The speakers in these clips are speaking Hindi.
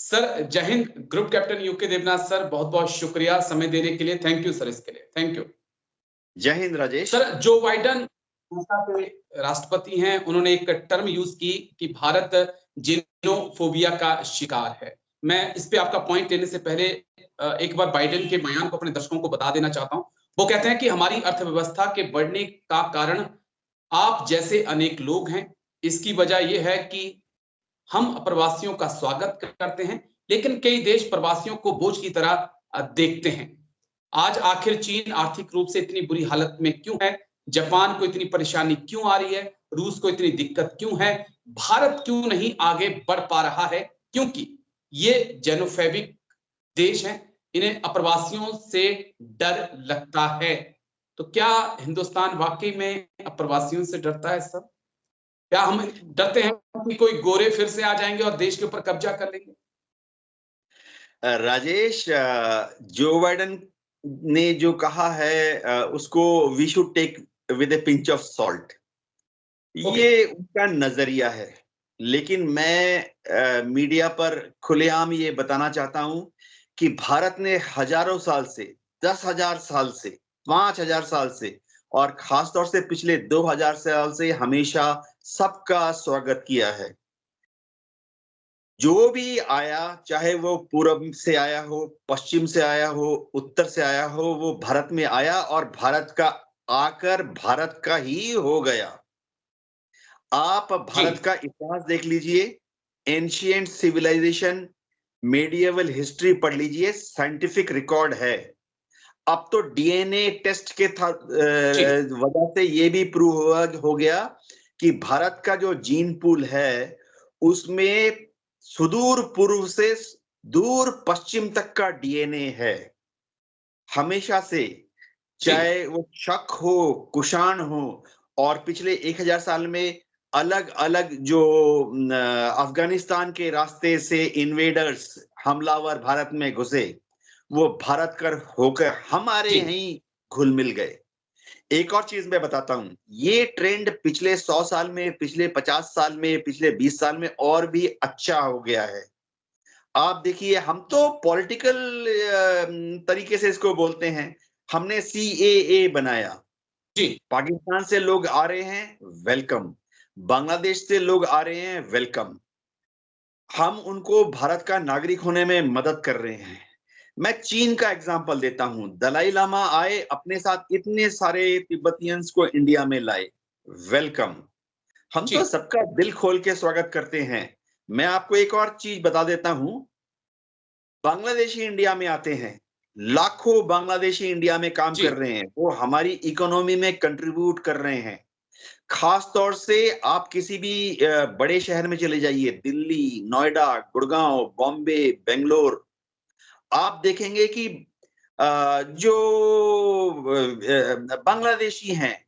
सर जय हिंद। Group captain U K Devnath sir, बहुत बहुत शुक्रिया समय देने के लिए। थैंक यू सर, इसके लिए थैंक यू। जय हिंद राजेश। सर जो बाइडन के राष्ट्रपति हैं, उन्होंने एक टर्म यूज की कि भारत जीनोफोबिया का शिकार है। मैं इस पे आपका पॉइंट लेने से पहले एक बार बाइडन के बयान को अपने दर्शकों को बता देना चाहता हूं। वो कहते हैं कि हमारी अर्थव्यवस्था के बढ़ने का कारण आप जैसे अनेक लोग हैं। इसकी वजह यह है कि हम प्रवासियों का स्वागत करते हैं, लेकिन कई देश प्रवासियों को बोझ की तरह देखते हैं। आज आखिर चीन आर्थिक रूप से इतनी बुरी हालत में क्यों है? जापान को इतनी परेशानी क्यों आ रही है? रूस को इतनी दिक्कत क्यों है? भारत क्यों नहीं आगे बढ़ पा रहा है? क्योंकि ये जेनोफेबिक देश हैं, इन्हें अप्रवासियों से डर लगता है। तो क्या हिंदुस्तान वाकई में अप्रवासियों से डरता है सर? क्या हम डरते हैं कि कोई गोरे फिर से आ जाएंगे और देश के ऊपर कब्जा कर लेंगे? राजेश, जो बाइडन ने जो कहा है उसको we should take with a pinch of salt. ये उनका नजरिया है, लेकिन मैं मीडिया पर खुलेआम ये बताना चाहता हूं कि भारत ने हजारों साल से, 10,000 साल से, 5,000 साल से और खासतौर से पिछले 2,000 साल से हमेशा सबका स्वागत किया है। जो भी आया, चाहे वो पूर्व से आया हो, पश्चिम से आया हो, उत्तर से आया हो, वो भारत में आया और भारत का आकर भारत का ही हो गया। आप भारत का इतिहास देख लीजिए, एंशिएंट सिविलाइजेशन, मेडिएवल हिस्ट्री पढ़ लीजिए, साइंटिफिक रिकॉर्ड है। अब तो डीएनए टेस्ट के वजह से ये भी प्रूव हो गया कि भारत का जो जीन पूल है उसमें सुदूर पूर्व से दूर पश्चिम तक का डीएनए है हमेशा से, चाहे वो शक हो, कुषाण हो, और पिछले 1,000 साल में अलग अलग जो अफगानिस्तान के रास्ते से इन्वेडर्स, हमलावर भारत में घुसे, वो भारत कर होकर हमारे यहीं घुल मिल गए। एक और चीज मैं बताता हूं, ये ट्रेंड पिछले 100 साल में, पिछले 50 साल में, पिछले 20 साल में और भी अच्छा हो गया है। आप देखिए, हम तो पॉलिटिकल तरीके से इसको बोलते हैं। हमने सीएए बनाया, पाकिस्तान से लोग आ रहे हैं, वेलकम। बांग्लादेश से लोग आ रहे हैं, वेलकम। हम उनको भारत का नागरिक होने में मदद कर रहे हैं। मैं चीन का एग्जांपल देता हूं। दलाई लामा आए, अपने साथ इतने सारे तिब्बतियंस को इंडिया में लाए, वेलकम। हम तो सबका दिल खोल के स्वागत करते हैं। मैं आपको एक और चीज बता देता हूं, बांग्लादेशी इंडिया में आते हैं, लाखों बांग्लादेशी इंडिया में काम कर रहे हैं, वो हमारी इकोनॉमी में कंट्रीब्यूट कर रहे हैं। खास तौर से आप किसी भी बड़े शहर में चले जाइए, दिल्ली, नोएडा, गुड़गांव, बॉम्बे, बेंगलोर, आप देखेंगे कि जो बांग्लादेशी हैं,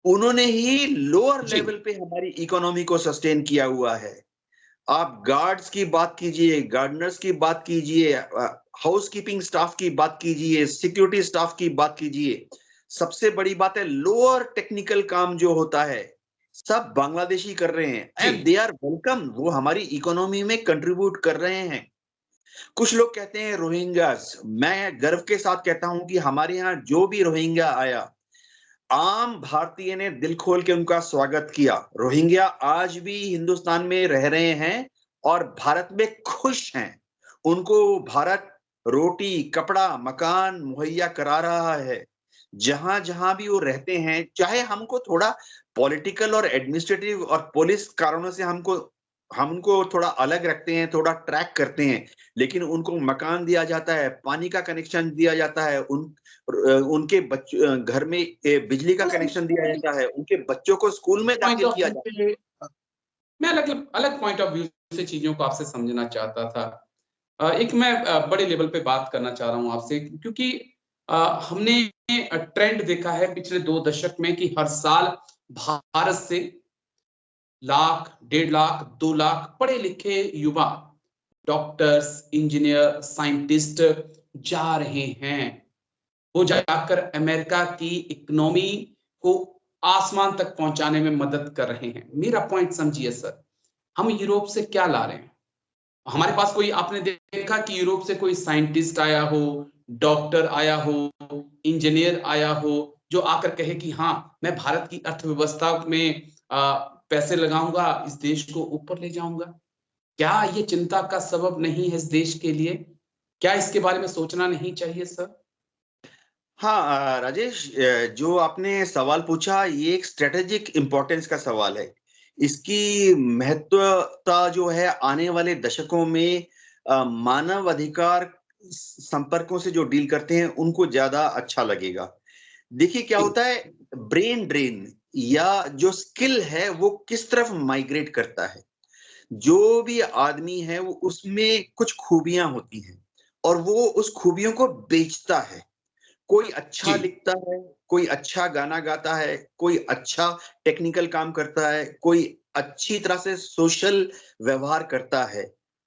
उन्होंने ही लोअर लेवल पे हमारी इकोनॉमी को सस्टेन किया हुआ है। आप गार्ड्स की बात कीजिए, गार्डनर्स की बात कीजिए, हाउसकीपिंग स्टाफ की बात कीजिए, सिक्योरिटी स्टाफ की बात कीजिए, सबसे बड़ी बात है लोअर टेक्निकल काम जो होता है सब बांग्लादेशी कर रहे हैं, एंड दे आर वेलकम। वो हमारी इकोनॉमी में कंट्रीब्यूट कर रहे हैं। कुछ लोग कहते हैं रोहिंग्यास, मैं गर्व के साथ कहता हूं कि हमारे यहाँ जो भी रोहिंग्या आया, आम भारतीय ने दिल खोल के उनका स्वागत किया। रोहिंग्या आज भी हिंदुस्तान में रह रहे हैं और भारत में खुश हैं। उनको भारत रोटी, कपड़ा, मकान मुहैया करा रहा है। जहां जहां भी वो रहते हैं, चाहे हमको थोड़ा पॉलिटिकल और एडमिनिस्ट्रेटिव और पुलिस कारणों से हम उनको थोड़ा अलग रखते हैं, थोड़ा ट्रैक करते हैं, लेकिन उनको मकान दिया जाता है, पानी का कनेक्शन दिया जाता है, उनके घर में बिजली का कनेक्शन दिया जाता है, उनके बच्चों को स्कूल में दाखिल किया जाता है। मैं अलग अलग पॉइंट ऑफ व्यू से चीजों को आपसे समझना चाहता था। एक मैं बड़े लेवल पे बात करना चाह रहा हूं आपसे, क्योंकि हमने ट्रेंड देखा है पिछले 2 दशक में कि हर साल भारत से लाख, 1.5 लाख, 2 लाख पढ़े लिखे युवा डॉक्टर्स, इंजीनियर, साइंटिस्ट जा रहे हैं। वो जाकर अमेरिका की इकोनॉमी को आसमान तक पहुंचाने में मदद कर रहे हैं। मेरा पॉइंट समझिए सर, हम यूरोप से क्या ला रहे हैं? हमारे पास कोई, आपने देखा कि यूरोप से कोई साइंटिस्ट आया हो, डॉक्टर आया हो, इंजीनियर आया हो, जो आकर कहे कि हाँ मैं भारत की अर्थव्यवस्था में पैसे लगाऊंगा, इस देश को ऊपर ले जाऊंगा? क्या ये चिंता का सबब नहीं है इस देश के लिए? क्या इसके बारे में सोचना नहीं चाहिए सर? हाँ राजेश, जो आपने सवाल पूछा ये एक स्ट्रेटेजिक इंपॉर्टेंस का सवाल है। इसकी महत्वता जो है आने वाले दशकों में मानव अधिकार संपर्कों से जो डील करते हैं उनको ज्यादा अच्छा लगेगा। देखिए क्या जी होता है, ब्रेन ड्रेन या जो स्किल है वो किस तरफ माइग्रेट करता है। जो भी आदमी है वो उसमें कुछ खूबियां होती हैं और वो उस खूबियों को बेचता है। कोई अच्छा जी लिखता है, कोई अच्छा गाना गाता है, कोई अच्छा टेक्निकल काम करता है, कोई अच्छी तरह से सोशल व्यवहार करता है।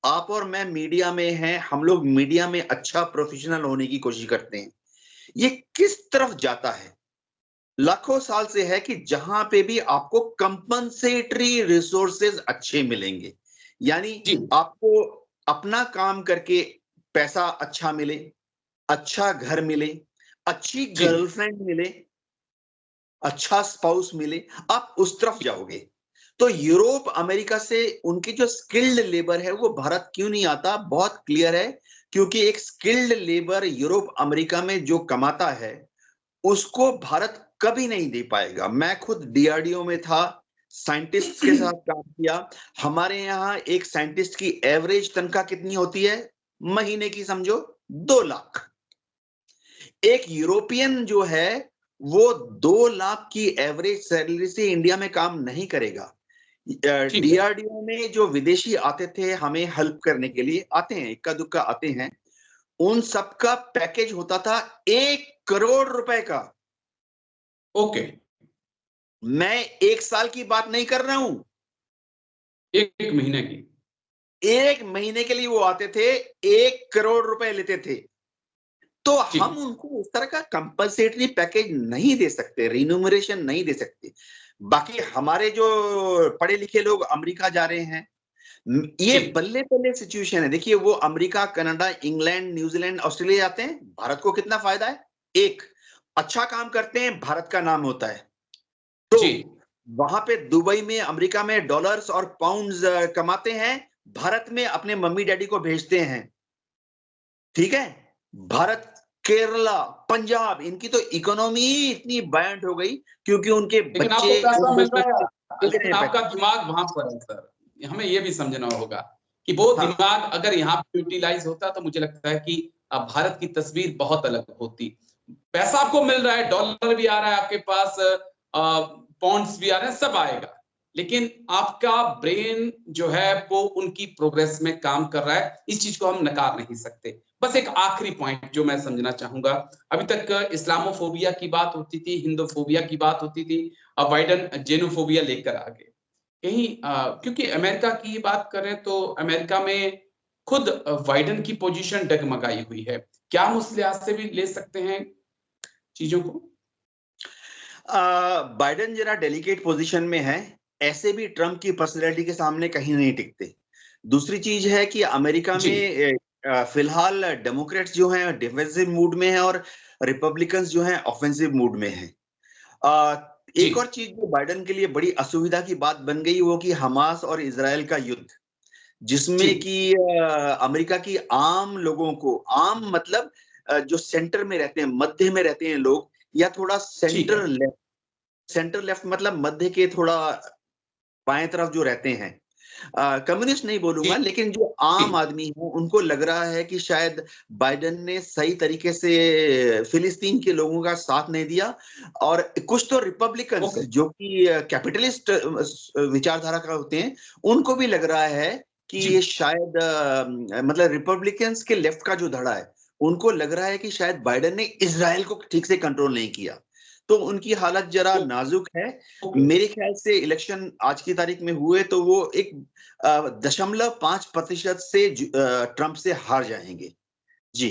आप और मैं मीडिया में हैं, हम लोग मीडिया में अच्छा प्रोफेशनल होने की कोशिश करते हैं। ये किस तरफ जाता है? लाखों साल से है कि जहां पे भी आपको कंपनसेटरी रिसोर्सेज अच्छे मिलेंगे, यानी जी आपको अपना काम करके पैसा अच्छा मिले, अच्छा घर मिले, अच्छी जी गर्लफ्रेंड मिले, अच्छा स्पाउस मिले, आप उस तरफ जाओगे। तो यूरोप अमेरिका से उनकी जो स्किल्ड लेबर है वो भारत क्यों नहीं आता, बहुत क्लियर है। क्योंकि एक स्किल्ड लेबर यूरोप अमेरिका में जो कमाता है उसको भारत कभी नहीं दे पाएगा। मैं खुद डीआरडीओ में था, साइंटिस्ट के साथ काम किया। हमारे यहाँ एक साइंटिस्ट की एवरेज तनख्वाह कितनी होती है महीने की, समझो 2 लाख। एक यूरोपियन जो है वो 2 लाख की एवरेज सैलरी से इंडिया में काम नहीं करेगा। ठीक है। डीआरडीओ में जो विदेशी आते थे हमें हेल्प करने के लिए, आते हैं इक्का दुक्का आते हैं, उन सबका पैकेज होता था 1 करोड़ रुपए का। ओके। मैं 1 साल की बात नहीं कर रहा हूं, एक महीने की। 1 महीने के लिए वो आते थे, 1 करोड़ रुपए लेते थे। तो जी हम उनको उस तरह का कंपलसेटरी पैकेज नहीं दे सकते, रिन्यूमरेशन नहीं दे सकते। बाकी हमारे जो पढ़े लिखे लोग अमेरिका जा रहे हैं, ये जी बल्ले बल्ले सिचुएशन है। देखिए वो America, Canada, England, New Zealand, Australia जाते हैं, भारत को कितना फायदा है। एक, अच्छा काम करते हैं, भारत का नाम होता है। तो जी वहां पे दुबई में, अमेरिका में डॉलर्स और पाउंड्स कमाते हैं, भारत में अपने मम्मी डैडी को भेजते हैं। ठीक है, भारत, केरला, पंजाब, इनकी तो इकोनॉमी इतनी बायंट हो गई क्योंकि उनके लेकिन बच्चे आपको पैसा उनके मिल रहा है, भेज रहे लेकिन हैं आपका पैसे। दिमाग वहां पर है सर। हमें ये भी समझना होगा कि वो हाँ, दिमाग अगर यहाँ पे यूटिलाइज होता तो मुझे लगता है कि भारत की तस्वीर बहुत अलग होती। पैसा आपको मिल रहा है, डॉलर भी आ रहा है आपके पास, पॉन्ड्स भी आ रहे हैं, सब आएगा, लेकिन आपका ब्रेन जो है वो उनकी प्रोग्रेस में काम कर रहा है। इस चीज को हम नकार नहीं सकते। बस एक आखिरी पॉइंट जो मैं समझना चाहूंगा, अभी तक इस्लामोफोबिया की बात होती थी, हिंदोफोबिया की बात होती थी, अब बाइडन जेनोफोबिया लेकर आ गए कहीं। क्योंकि अमेरिका की बात करें तो अमेरिका में खुद बाइडन की पोजीशन डगमगाई हुई है। क्या हम उस लिहाज से भी ले सकते हैं चीजों को? बाइडेन जरा डेलिकेट पोजीशन में है, ऐसे भी ट्रम्प की पर्सनैलिटी के सामने कहीं नहीं टिकते। दूसरी चीज है कि अमेरिका जी में फिलहाल डेमोक्रेट्स जो हैं डिफेंसिव मूड में हैं और रिपब्लिकन्स जो हैं ऑफेंसिव मूड में हैं। जी एक और चीज जो बाइडेन के लिए बड़ी असुविधा की बात बन गई वो कि हमास और इसराइल का युद्ध, जी जिसमें कि अमेरिका की आम लोगों को, आम मतलब जो सेंटर में रहते हैं, मध्य में रहते हैं लोग, या थोड़ा ठीक है। सेंटर लेफ्ट मतलब मध्य के थोड़ा बाएं तरफ जो रहते हैं, कम्युनिस्ट नहीं जी बोलूंगा, लेकिन जो जी आम आदमी है उनको लग रहा है कि शायद बाइडेन ने सही तरीके से फिलिस्तीन के लोगों का साथ नहीं दिया। और कुछ तो रिपब्लिकन्स ओके जो कि कैपिटलिस्ट विचारधारा का होते हैं, उनको भी लग रहा है कि जी ये शायद मतलब रिपब्लिकन्स के लेफ्ट का जो धड़ा है उनको लग रहा है कि शायद बाइडेन ने इजराइल को ठीक से कंट्रोल नहीं किया। तो उनकी हालत जरा नाजुक है। ओके। मेरे ख्याल से इलेक्शन आज की तारीख में हुए तो वो एक 0.5% से ट्रंप से हार जाएंगे। जी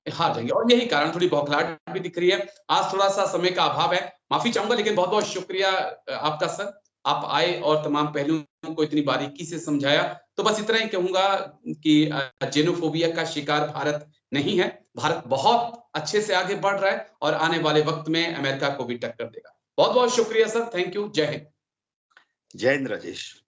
हार जाएंगे, और यही कारण, थोड़ी बौखलाहट भी दिख रही है। आज थोड़ा सा समय का अभाव है, माफी चाहूंगा, लेकिन बहुत बहुत शुक्रिया आपका सर। आप आए और तमाम पहलुओं को इतनी बारीकी से समझाया। तो तो बस इतना ही कहूंगा कि जेनोफोबिया का शिकार भारत नहीं है। भारत बहुत अच्छे से आगे बढ़ रहा है और आने वाले वक्त में अमेरिका को भी टक्कर देगा। बहुत बहुत शुक्रिया सर, थैंक यू, जय हिंद। जय हिंद राजेश।